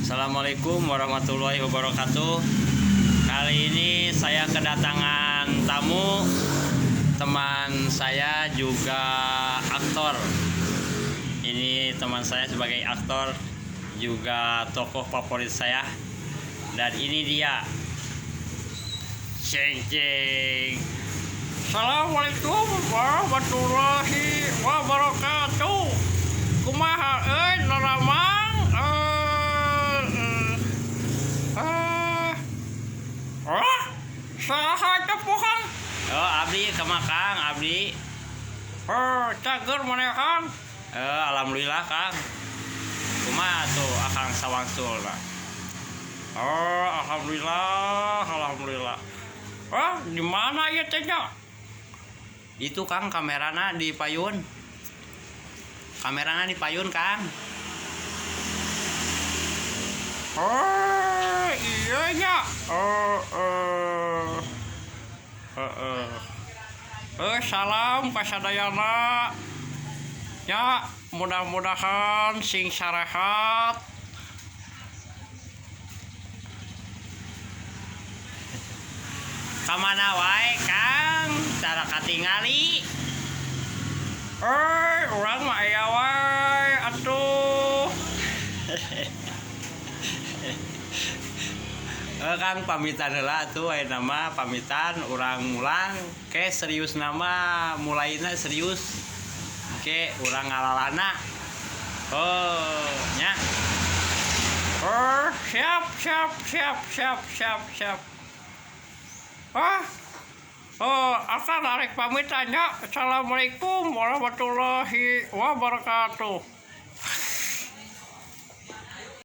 Assalamualaikum warahmatullahi wabarakatuh. Kali ini saya kedatangan tamu, teman saya juga aktor. Ini teman saya sebagai aktor, juga tokoh favorit saya. Dan ini dia, Ceng Ceng. Assalamualaikum warahmatullahi wabarakatuh. Kumaha Laramang? Saha tepuhan? Oh, abdi ke Kang, abdi. Cager mana Kang? Alhamdulillah Kang. Kumaha tuh akang sawangsul lah. Alhamdulillah. Di mana ya tehnya? Itu Kang kamerana di payun. Kamerana di payun Kang. Iya nya. Salam kasadayana. Ya, mudah-mudahan sing sarehat. Kamana wae Kang? Cara katingali. Urang mah aya wae atuh. Kang pamitan heula tuh aya nama pamitan urang mulang ke serius nama mulaina serius ke urang ngalalana nya siap akan arek pamitannya. Assalamualaikum warahmatullahi wabarakatuh.